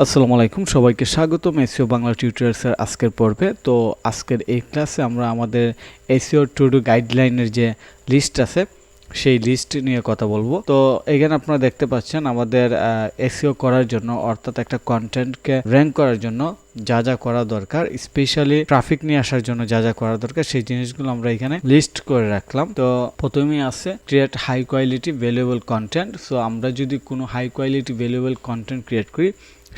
আসসালামু আলাইকুম, সবাইকে স্বাগতম এসইও বাংলা টিউটোরিয়ালসের আজকের পর্বে। তো আজকের এই ক্লাসে আমরা আমাদের এসইও টু ডু গাইডলাইনের যে লিস্ট আছে সেই লিস্ট নিয়ে কথা বলবো। তো এখানে আপনারা দেখতে পাচ্ছেন আমাদের এসইও করার জন্য, অর্থাৎ একটা কন্টেন্টকে র্যাঙ্ক করার জন্য যা যা করা দরকার, স্পেশালি ট্রাফিক নিয়ে আসার জন্য যা যা করা দরকার সেই জিনিসগুলো আমরা এখানে লিস্ট করে রাখলাম। তো প্রথমেই আছে create high quality valuable content. So আমরা যদি কোনো high quality valuable content create করি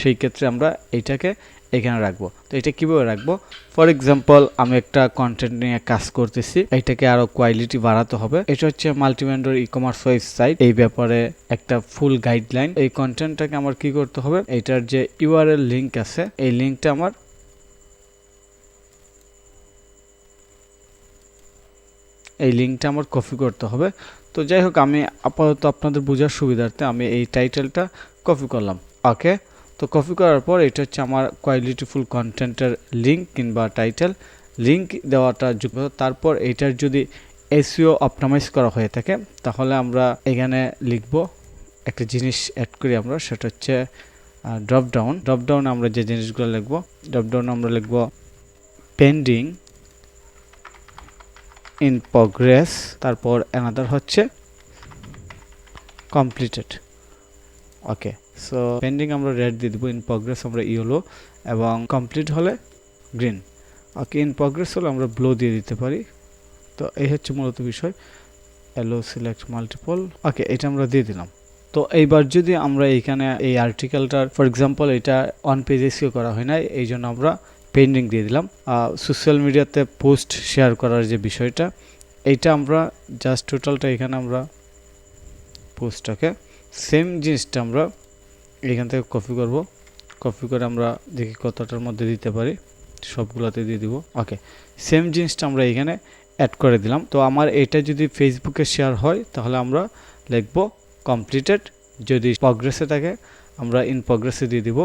সেই ক্ষেত্রে আমরা এইটাকে এখানে রাখবো। তো এটা কিভাবে রাখবো? ফর এক্সাম্পল, আমি একটা কন্টেন্ট নিয়ে কাজ করতেছি, এটাকে আরো কোয়ালিটি বাড়াতে হবে। এটা হচ্ছে মাল্টিভেন্ডর ই কমার্স ওয়েবসাইট, এই ব্যাপারে একটা ফুল গাইডলাইন। এই কন্টেন্টটাকে আমার কি করতে হবে, এটার যে ইউআরএল লিংক আছে এই লিংকটা আমার কপি করতে হবে। তো যাই হোক, আমি আপাতত আপনাদের বোঝার সুবিধার্থে আমি এই টাইটেলটা কপি করলাম। ওকে, তো কপি করার পর এটা হচ্ছে আমার কোয়ালিটিফুল কন্টেন্টের লিঙ্ক কিংবা টাইটেল লিঙ্ক দেওয়াটা যুক্ত। তারপর এটার যদি এসইও অপটিমাইজ করা হয়ে থাকে তাহলে আমরা এখানে লিখব একটা জিনিস অ্যাড করি আমরা, সেটা হচ্ছে ড্রপডাউন আমরা যে জিনিসগুলো লিখব, ড্রপডাউন আমরা লিখব পেন্ডিং ইন প্রোগ্রেস, তারপর অ্যানাদার হচ্ছে কমপ্লিটেড। ওকে, সো পেন্ডিং আমরা রেড দিয়ে দেবো, ইন প্রোগ্রেস আমরা ইয়েলো, এবং কমপ্লিট হলে গ্রিন। ওকে, ইন প্রোগ্রেস হলে আমরা ব্লু দিয়ে দিতে পারি। তো এই হচ্ছে মূলত বিষয়, এলো সিলেক্ট মাল্টিপল। ওকে, এটা আমরা দিয়ে দিলাম। তো এইবার যদি আমরা এইখানে এই আর্টিকেলটার ফর এক্সাম্পল এটা অন পেজ এসইও করা হয় না, এই জন্য আমরা পেন্ডিং দিয়ে দিলাম। সোশ্যাল মিডিয়াতে পোস্ট শেয়ার করার যে বিষয়টা, এইটা আমরা জাস্ট টোটালটা এখানে আমরা পোস্টটাকে সেম জিনিসটা আমরা এখান থেকে কপি করব। কপি করে আমরা দেখি কতটার মধ্যে দিতে পারি, সবগুলোতে দিয়ে দিব। ওকে, সেম জিনিসটা আমরা এখানে অ্যাড করে দিলাম। তো আমার এটা যদি ফেসবুকে শেয়ার হয় তাহলে আমরা লিখব কমপ্লিটেড, যদি প্রগ্রেসে থাকে আমরা ইন প্রগ্রেসে দিয়ে দিব।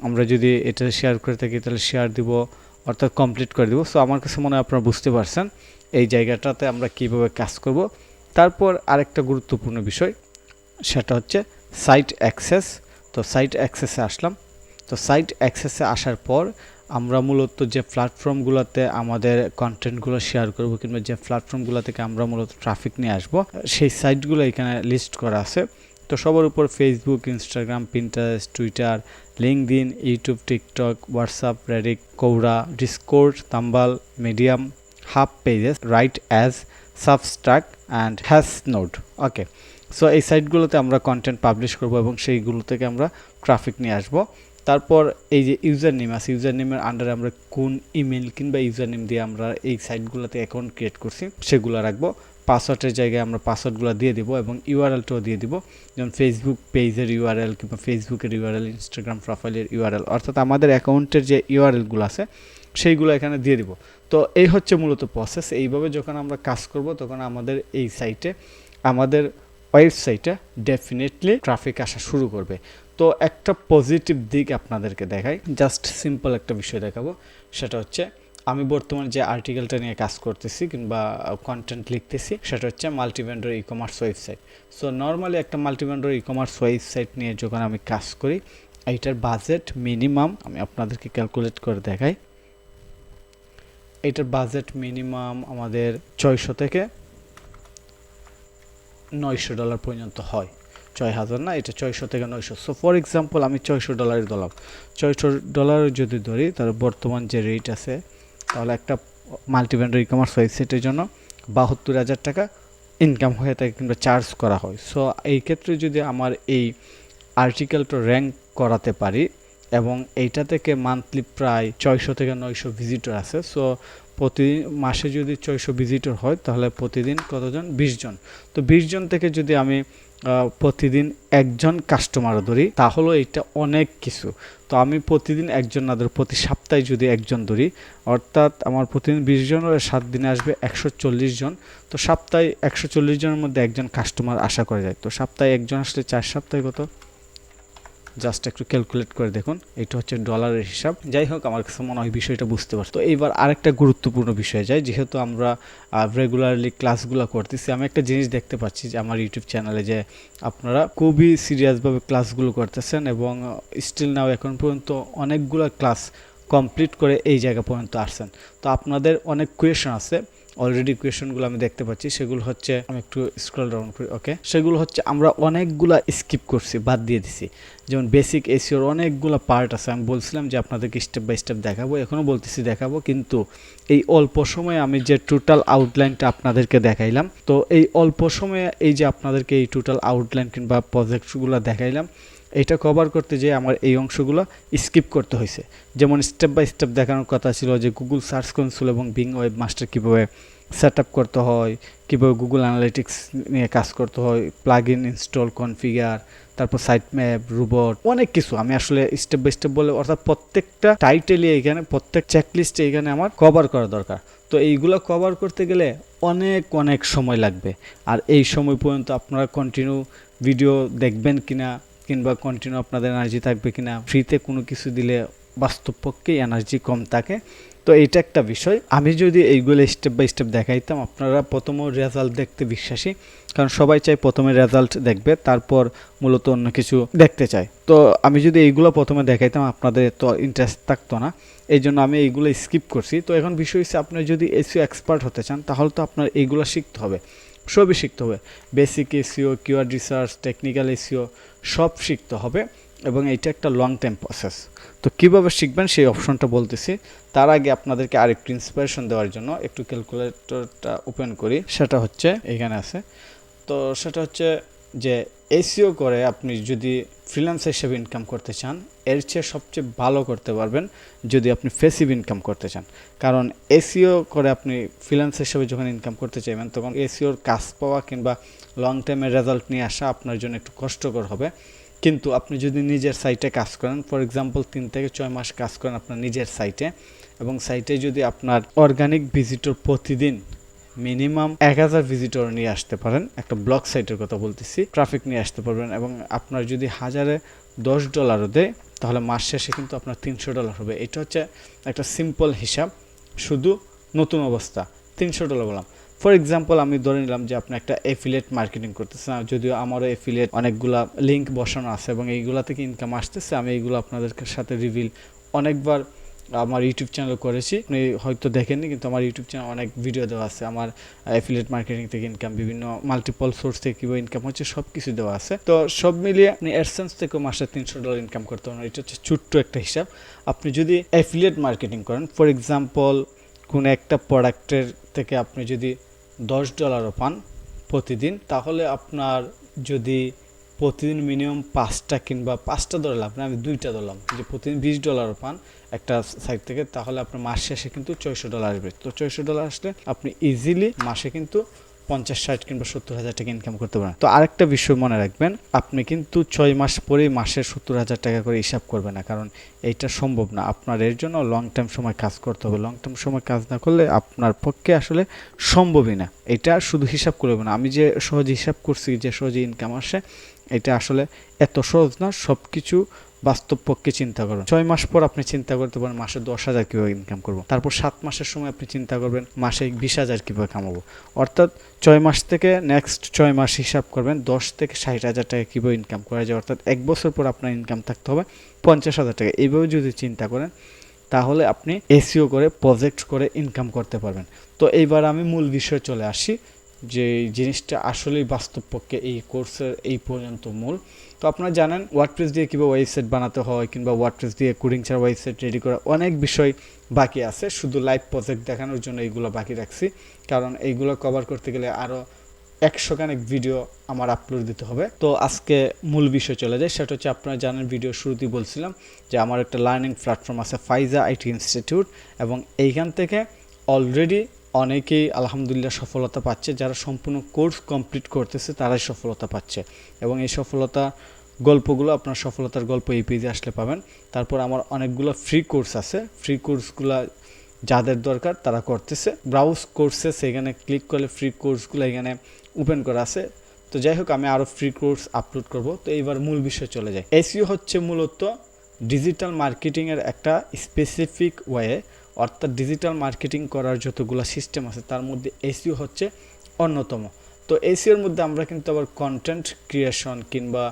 আমরা যদি এটা শেয়ার করে থাকি তাহলে শেয়ার দিব, অর্থাৎ কমপ্লিট করে দিব। সো আমার কাছে মনে হয় আপনারা বুঝতে পারছেন এই জায়গাটাতে আমরা কিভাবে কাজ করব। তারপর আরেকটা গুরুত্বপূর্ণ বিষয়, সেটা হচ্ছে সাইট অ্যাক্সেস। তো সাইট অ্যাক্সেসে আসলাম। তো সাইট অ্যাক্সেসে আসার পর আমরা মূলত যে প্ল্যাটফর্মগুলোতে আমাদের কন্টেন্টগুলো শেয়ার করব কিংবা যে প্ল্যাটফর্মগুলো থেকে আমরা মূলত ট্রাফিক নিয়ে আসব সেই সাইটগুলো এখানে লিস্ট করা আছে। তো সবার উপর Facebook, Instagram, Pinterest, Twitter, LinkedIn, YouTube, TikTok, WhatsApp, Reddit, Quora, Discord, Tumblr, Medium, Hub Pages, write as, Substack and Hashnode. Okay, so এই সাইটগুলোতে আমরা কন্টেন্ট পাবলিশ করব এবং সেইগুলো থেকে আমরা ট্রাফিক নিয়ে আসব। তারপর এই যে ইউজার নেম আছে, ইউজার নেমের আন্ডারে আমরা কোন ইমেল কিংবা ইউজার নেম দিয়ে আমরা এই সাইটগুলোতে অ্যাকাউন্ট ক্রিয়েট করছি সেগুলো রাখবো। পাসওয়ার্ডের জায়গায় আমরা পাসওয়ার্ডগুলো দিয়ে দিব এবং ইউআরএলটাও দিয়ে দিব, যেমন ফেসবুক পেজের ইউআরএল কিংবা ফেসবুকের ইউআরএল, ইনস্টাগ্রাম প্রোফাইলের ইউআরএল, অর্থাৎ আমাদের অ্যাকাউন্টের যে ইউআরএলগুলো আছে সেইগুলো এখানে দিয়ে দিব। তো এই হচ্ছে মূলত প্রসেস। এইভাবে যখন আমরা কাজ করব তখন আমাদের এই সাইটে, আমাদের ওয়েবসাইটে ডেফিনেটলি ট্রাফিক আসা শুরু করবে। তো একটা পজিটিভ দিক আপনাদেরকে দেখাই, জাস্ট সিম্পল একটা বিষয় দেখাবো, সেটা হচ্ছে আমি বর্তমানে যে আর্টিকেলটা নিয়ে কাজ করতেছি কিংবা কন্টেন্ট লিখতেছি সেটা হচ্ছে multivendor e commerce website. So normally একটা মাল্টিভেন্ডর ই কমার্স ওয়েবসাইট নিয়ে যখন আমি কাজ করি, এইটার বাজেট মিনিমাম আমি আপনাদেরকে ক্যালকুলেট করে দেখাই। এইটার বাজেট মিনিমাম আমাদের 600 থেকে $900 পর্যন্ত হয়। 6000 না, এটা 600 থেকে 900। সো ফর এক্সাম্পল আমি $600 দিলাম। $600 যদি ধরি তাহলে বর্তমান যে রেট আছে, তাহলে একটা মাল্টিভেন্ডর ই কমার্স ওয়েবসাইটের জন্য 72,000 টাকা ইনকাম হয়ে থাকে কিংবা চার্জ করা হয়। সো এই ক্ষেত্রে যদি আমার এই আর্টিকেলটা র্যাঙ্ক করাতে পারি এবং এইটা থেকে মান্থলি প্রায় 600 থেকে 900 ভিজিটর আছে। সো প্রতি মাসে যদি 600 ভিজিটর হয় তাহলে প্রতিদিন কতজন? 20 জন। তো 20 জন থেকে যদি আমি প্রতিদিন একজন কাস্টমার ধরি তাহলে এটা অনেক কিছু। তো আমি প্রতিদিন একজন না ধরি, প্রতি সপ্তাহে যদি একজন ধরি, অর্থাৎ আমার প্রতিদিন 20 জন হলে 7 দিনে আসবে 140 জন। তো সপ্তাহে 140 জনের মধ্যে একজন কাস্টমার আশা করা যায়। তো সপ্তাহে একজন আসলে 4 সপ্তাহে কত? জাস্ট একটু ক্যালকুলেট করে দেখুন, এটা হচ্ছে ডলারের হিসাব। যাই হোক, আমার কাছে মনে হয় বিষয়টা বুঝতে পারছি। তো এইবার আরেকটা গুরুত্বপূর্ণ বিষয় যায়, যেহেতু আমরা রেগুলারলি ক্লাসগুলো করতেছি, আমি একটা জিনিস দেখতে পাচ্ছি যে আমার ইউটিউব চ্যানেলে যে আপনারা খুবই সিরিয়াসভাবে ক্লাসগুলো করতেছেন এবং স্টিল নাও এখন পর্যন্ত অনেকগুলো ক্লাস কমপ্লিট করে এই জায়গা পর্যন্ত আসছেন। তো আপনাদের অনেক কোয়েশন আছে, অলরেডি কোয়েশনগুলো আমি দেখতে পাচ্ছি। সেগুলো হচ্ছে, আমি একটু স্ক্রল ডাউন করি, ওকে, সেগুলো হচ্ছে আমরা অনেকগুলা স্কিপ করছি, বাদ দিয়ে দিছি। যেমন বেসিক এসইওর অনেকগুলো পার্ট আছে, আমি বলছিলাম যে আপনাদেরকে স্টেপ বাই স্টেপ দেখাবো, এখনও বলতেছি দেখাবো, কিন্তু এই অল্প সময়ে আমি যে টোটাল আউটলাইনটা আপনাদেরকে দেখাইলাম, তো এই অল্প সময়ে এই যে আপনাদেরকে এই টোটাল আউটলাইন কিংবা প্রজেক্টগুলো দেখাইলাম, এটা কভার করতে যেয়ে আমার এই অংশগুলো স্কিপ করতে হয়েছে। যেমন স্টেপ বাই স্টেপ দেখানোর কথা ছিল যে গুগল সার্চ কনসোল এবং বিং ওয়েব মাস্টার কীভাবে সেট আপ করতে হয়, কীভাবে গুগল অ্যানালিটিক্স নিয়ে কাজ করতে হয়, প্লাগ ইন ইনস্টল, কনফিগার, তারপর সাইট ম্যাপ, রোবট, অনেক কিছু আমি আসলে স্টেপ বাই স্টেপ বলে, অর্থাৎ প্রত্যেকটা টাইটেলই এখানে, প্রত্যেক চেকলিস্টে এখানে আমার কভার করা দরকার। তো এইগুলো কভার করতে গেলে অনেক অনেক সময় লাগবে। আর এই সময় পর্যন্ত আপনারা কন্টিনিউ ভিডিও দেখবেন কিনা, কিংবা কন্টিনিউ আপনাদের এনার্জি থাকবে কিনা, ফ্রিতে কোনো কিছু দিলে বাস্তবপক্ষে এনার্জি কম থাকে। তো এটা একটা বিষয়। আমি যদি এইগুলো স্টেপ বাই স্টেপ দেখাইতাম, আপনারা প্রথমে রেজাল্ট দেখতে বিশ্বাসী, কারণ সবাই চায় প্রথমে রেজাল্ট দেখবে, তারপর মূলত অন্য কিছু দেখতে চায়। তো আমি যদি এইগুলো প্রথমে দেখাইতাম, আপনাদের তো ইন্টারেস্ট থাকতো না, এই জন্য আমি এইগুলো স্কিপ করছি। তো এখন বিষয় হচ্ছে, আপনি যদি এসইও এক্সপার্ট হতে চান, তাহলে তো আপনার এইগুলো শিখতে হবে, সবই শিখতে হবে। Basic SEO, keyword research, technical SEO সব শিখতে হবে, এবং এটা একটা লং টাইম প্রসেস। তো কীভাবে শিখবেন সেই অপশনটা বলতেছি। তার আগে আপনাদেরকে আরেকটু ইন্সপিরেশন দেওয়ার জন্য একটু ক্যালকুলেটরটা ওপেন করি। সেটা হচ্ছে এখানে আছে। তো সেটা হচ্ছে যে এসইও করে আপনি যদি ফ্রিল্যান্স হিসেবে ইনকাম করতে চান, এর চেয়ে সবচেয়ে ভালো করতে পারবেন যদি আপনি প্যাসিভ ইনকাম করতে চান। কারণ এসইও করে আপনি ফ্রিল্যান্স হিসেবে যখন ইনকাম করতে চাইবেন, তখন এসইওর কাজ পাওয়া কিংবা লং টাইমের রেজাল্ট নিয়ে আসা আপনার জন্য একটু কষ্টকর হবে। কিন্তু আপনি যদি নিজের সাইটে কাজ করেন, ফর এক্সাম্পল 3 থেকে 6 মাস কাজ করেন আপনার নিজের সাইটে, এবং সাইটে যদি আপনার অর্গানিক ভিজিটর প্রতিদিন মিনিমাম 1000 ভিজিটর নিয়ে আসতে পারেন, একটা ব্লগ সাইটের কথা বলতেছি, ট্রাফিক নিয়ে আসতে পারবেন, এবং আপনার যদি হাজারে $10 দেয়, তাহলে মাস শেষে কিন্তু আপনার $300 হবে। এটা হচ্ছে একটা সিম্পল হিসাব, শুধু নতুন অবস্থা। $300 বললাম, ফর এক্সাম্পল আমি ধরে নিলাম যে আপনি একটা এফিলিয়েট মার্কেটিং করতেছেন, যদিও আমারও এফিলিয়েট অনেকগুলা লিঙ্ক বসানো আছে এবং এইগুলা থেকে ইনকাম আসতেছে। আমি এইগুলো আপনাদের সাথে রিভিল অনেকবার আমার ইউটিউব চ্যানেল করেছি, আপনি হয়তো দেখেননি, কিন্তু আমার ইউটিউব চ্যানেল অনেক ভিডিও দেওয়া আছে। আমার অ্যাফিলিয়েট মার্কেটিং থেকে ইনকাম, বিভিন্ন মাল্টিপল সোর্স থেকে কীভাবে ইনকাম হচ্ছে সব কিছু দেওয়া আছে। তো সব মিলিয়ে আপনি অ্যাডসেন্স থেকে মাসে $300 ইনকাম করতে পারেন। এটা হচ্ছে ছোট্ট একটা হিসাব। আপনি যদি অ্যাফিলিয়েট মার্কেটিং করেন, ফর এক্সাম্পল কোনো একটা প্রোডাক্টের থেকে আপনি যদি $10 পান প্রতিদিন, তাহলে আপনার যদি প্রতিদিন মিনিমাম 5টা কিংবা 5টা ধরলাম না, আমি 2টা ধরলাম, যে প্রতিদিন $20 পান একটা সাইট থেকে, তাহলে আপনার মাস শেষে কিন্তু $600 আসবে। তো $600 আসলে আপনি ইজিলি মাসে কিন্তু 50, 60 কিংবা 70,000 টাকা ইনকাম করতে পারেন। তো আরেকটা বিষয় মনে রাখবেন, আপনি কিন্তু 6 মাস পরেই মাসে 70,000 টাকা করে হিসাব করবেন না, কারণ এইটা সম্ভব না। আপনার এর জন্য লং টাইম সময় কাজ করতে হবে। লং টাইম সময় কাজ না করলে আপনার পক্ষে আসলে সম্ভবই না। এটা শুধু হিসাব করবে না, আমি যে সহজে হিসাব করছি, যে সহজে ইনকাম আসে, এটা আসলে এত সহজ না। সব কিছু বাস্তব পক্ষে চিন্তা করুন। 6 মাস পর আপনি চিন্তা করতে পারেন মাসে 10,000 কীভাবে ইনকাম করবো, তারপর 7 মাসের সময় আপনি চিন্তা করবেন মাসে 20,000 কীভাবে কামাবো। অর্থাৎ 6 মাস থেকে নেক্সট 6 মাস হিসাব করবেন 10 থেকে 60,000 টাকা কীভাবে ইনকাম করা যায়। অর্থাৎ 1 বছর পর আপনার ইনকাম থাকতে হবে 50,000 টাকা। এইভাবে যদি চিন্তা করেন, তাহলে আপনি এসইও করে প্রজেক্ট করে ইনকাম করতে পারবেন। তো এইবার আমি মূল বিষয়ে চলে আসি, যে জিনিসটা আসলেই বাস্তব পক্ষে এই কোর্সের এই পর্যন্ত মূল। তো আপনারা জানেন ওয়ার্ডপ্রেস দিয়ে কীভাবে ওয়েবসাইট বানাতে হয়, কিংবা ওয়ার্ডপ্রেস দিয়ে কোডিং ছাড়া ওয়েবসাইট রেডি করা, অনেক বিষয় বাকি আছে। শুধু লাইভ প্রজেক্ট দেখানোর জন্য এইগুলো বাকি রাখছি, কারণ এইগুলো কভার করতে গেলে আরও 100 খানেক ভিডিও আমার আপলোড দিতে হবে। তো আজকে মূল বিষয় চলে যায়, সেটা হচ্ছে আপনারা জানেন ভিডিও শুরুতেই বলছিলাম যে আমার একটা লার্নিং প্ল্যাটফর্ম আছে ফাইজা আইটি ইনস্টিটিউট, এবং এইখান থেকে অলরেডি অনেকেই আলহামদুলিল্লাহ সফলতা পাচ্ছে। যারা সম্পূর্ণ কোর্স কমপ্লিট করতেছে তারাই সফলতা পাচ্ছে, এবং এই সফলতা গল্পগুলো, আপনার সফলতার গল্প এই পেজে আসলে পাবেন। তারপর আমার অনেকগুলো ফ্রি কোর্স আছে, ফ্রি কোর্সগুলো যাদের দরকার তারা করতেছে। ব্রাউজ কোর্সে সেখানে ক্লিক করলে ফ্রি কোর্সগুলো এখানে ওপেন করা আছে। তো যাই হোক, আমি আরও ফ্রি কোর্স আপলোড করব। তো এইবার মূল বিষয় চলে যায়। এসইও হচ্ছে মূলত ডিজিটাল মার্কেটিংয়ের একটা স্পেসিফিক ওয়ে, অর্থাৎ ডিজিটাল মার্কেটিং করার যতগুলো সিস্টেম আছে তার মধ্যে এসইও হচ্ছে অন্যতম। তো এসইওর মধ্যে আমরা কিন্তু আবার কন্টেন্ট ক্রিয়েশন কিংবা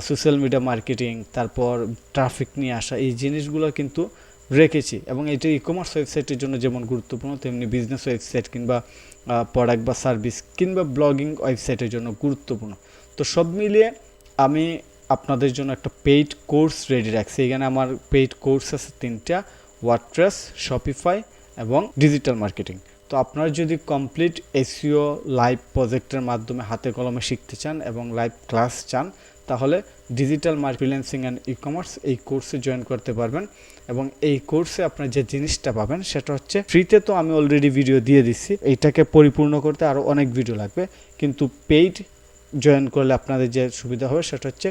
সোশ্যাল মিডিয়া মার্কেটিং, তারপর ট্রাফিক নিয়ে আসা, এই জিনিসগুলো কিন্তু রেখেছি। এবং এটা ই কমার্স ওয়েবসাইটের জন্য যেমন গুরুত্বপূর্ণ, তেমনি বিজনেস ওয়েবসাইট কিংবা প্রোডাক্ট বা সার্ভিস কিংবা ব্লগিং ওয়েবসাইটের জন্য গুরুত্বপূর্ণ। তো সব মিলিয়ে আমি আপনাদের জন্য একটা পেইড কোর্স রেডি রাখছি। এখানে আমার পেইড কোর্স আছে 3টা, ওয়ার্ডপ্রেস, শপিফাই এবং ডিজিটাল মার্কেটিং। তো আপনারা যদি কমপ্লিট এসইও লাইভ প্রজেক্টের মাধ্যমে হাতে কলমে শিখতে চান এবং লাইভ ক্লাস চান, তাহলে digital freelancing and e commerce এই কোর্সে জয়েন করতে পারবেন। এবং এই কোর্সে আপনার যে জিনিসটা পাবেন সেটা হচ্ছে ফ্রিতে। তো আমি অলরেডি ভিডিও দিয়ে দিচ্ছি, এইটাকে পরিপূর্ণ করতে আরও অনেক ভিডিও লাগবে, কিন্তু পেইড জয়েন করলে আপনাদের যে সুবিধা হবে সেটা হচ্ছে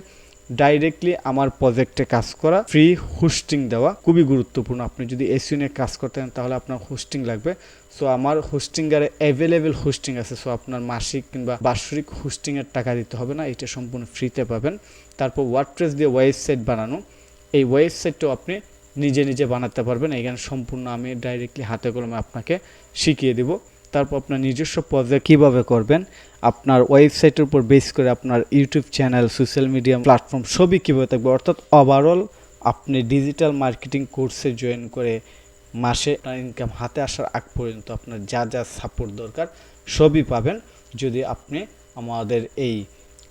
ডাইরেক্টলি আমার প্রজেক্টে কাজ করা, ফ্রি হোস্টিং দেওয়া খুবই গুরুত্বপূর্ণ। আপনি যদি এসইও নিয়ে কাজ করতে চান তাহলে আপনার হোস্টিং লাগবে। সো আমার হোস্টিংয়ারে অ্যাভেলেবেল হোস্টিং আছে। সো আপনার মাসিক কিংবা বার্ষিক হোস্টিংয়ের টাকা দিতে হবে না, এটা সম্পূর্ণ ফ্রিতে পাবেন। তারপর ওয়ার্ডপ্রেস দিয়ে ওয়েবসাইট বানানো, এই ওয়েবসাইটটাও আপনি নিজে নিজে বানাতে পারবেন। এখানে সম্পূর্ণ আমি ডাইরেক্টলি হাতে কলমে আপনাকে শিখিয়ে দেব। তারপর আপনার নিজস্ব প্রজেক্ট কীভাবে করবেন, আপনার ওয়েবসাইটের উপর বেস করে আপনার YouTube channel, social media platform সবই কীভাবে থাকবে, অর্থাৎ ওভারঅল আপনি ডিজিটাল মার্কেটিং কোর্সে জয়েন করে মাসে আপনার ইনকাম হাতে আসার আগ পর্যন্ত আপনার যা যা সাপোর্ট দরকার সবই পাবেন যদি আপনি আমাদের এই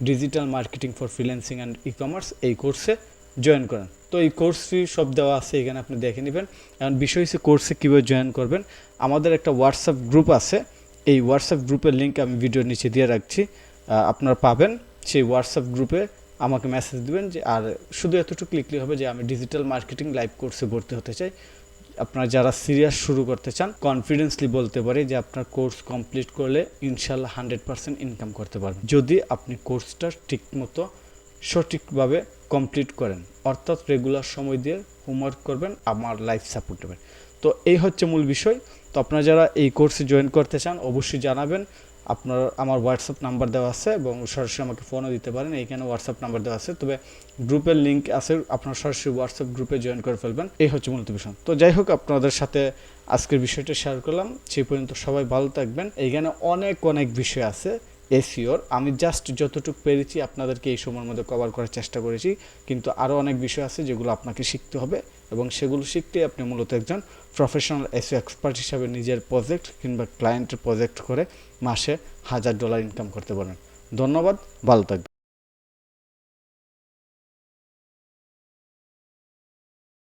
digital marketing for freelancing and e commerce এই কোর্সে জয়েন করেন। তো এই কোর্স ফি সব দেওয়া আছে, এখানে আপনি দেখে নেবেন। এখন বিষয় হচ্ছে কোর্সে কীভাবে জয়েন করবেন। আমাদের একটা হোয়াটসঅ্যাপ গ্রুপ আছে, এই হোয়াটসঅ্যাপ গ্রুপের লিঙ্ক আমি ভিডিওর নিচে দিয়ে রাখছি, আপনারা পাবেন। সেই হোয়াটসঅ্যাপ গ্রুপে আমাকে মেসেজ দিবেন যে, আর শুধু এতটুকু লিখলে হবে যে আমি ডিজিটাল মার্কেটিং লাইভ কোর্সে ভর্তি হতে চাই। আপনারা যারা সিরিয়াস শুরু করতে চান, কনফিডেন্সলি বলতে পারি যে আপনার কোর্স কমপ্লিট করলে ইনশাল্লাহ 100% ইনকাম করতে পারবেন, যদি আপনি কোর্সটা ঠিকমতো সঠিকভাবে কমপ্লিট করেন, অর্থাৎ রেগুলার সময় দিয়ে হোমওয়ার্ক করবেন, আমার লাইফ সাপোর্ট দেবেন। তো এই হচ্ছে মূল বিষয়। তো আপনারা যারা এই কোর্সে জয়েন করতে চান অবশ্যই জানাবেন। আপনার আমার হোয়াটসঅ্যাপ নাম্বার দেওয়া আছে এবং সরাসরি আমাকে ফোনও দিতে পারেন, এইখানে হোয়াটসঅ্যাপ নাম্বার দেওয়া আছে। তবে গ্রুপের লিঙ্ক আছে, আপনার সরাসরি হোয়াটসঅ্যাপ গ্রুপে জয়েন করে ফেলবেন। এই হচ্ছে মূলত বিষয়। তো যাই হোক, আপনাদের সাথে আজকের বিষয়টা শেয়ার করলাম। সেই পর্যন্ত সবাই ভালো থাকবেন। এইখানে অনেক অনেক বিষয় আছে এসইওর, আমি জাস্ট যতটুকু পেরেছি আপনাদেরকে এই সময়ের মধ্যে কভার করার চেষ্টা করেছি, কিন্তু আরও অনেক বিষয় আছে যেগুলো আপনাকে শিখতে হবে এবং সেগুলো শিখতে আপনি মূলত একজন প্রফেশনাল এসইও এক্সপার্ট হিসাবে নিজের প্রজেক্ট কিংবা ক্লায়েন্টের প্রজেক্ট করে মাসে $1000 ইনকাম করতে পারবেন। ধন্যবাদ, ভালো থাকবেন।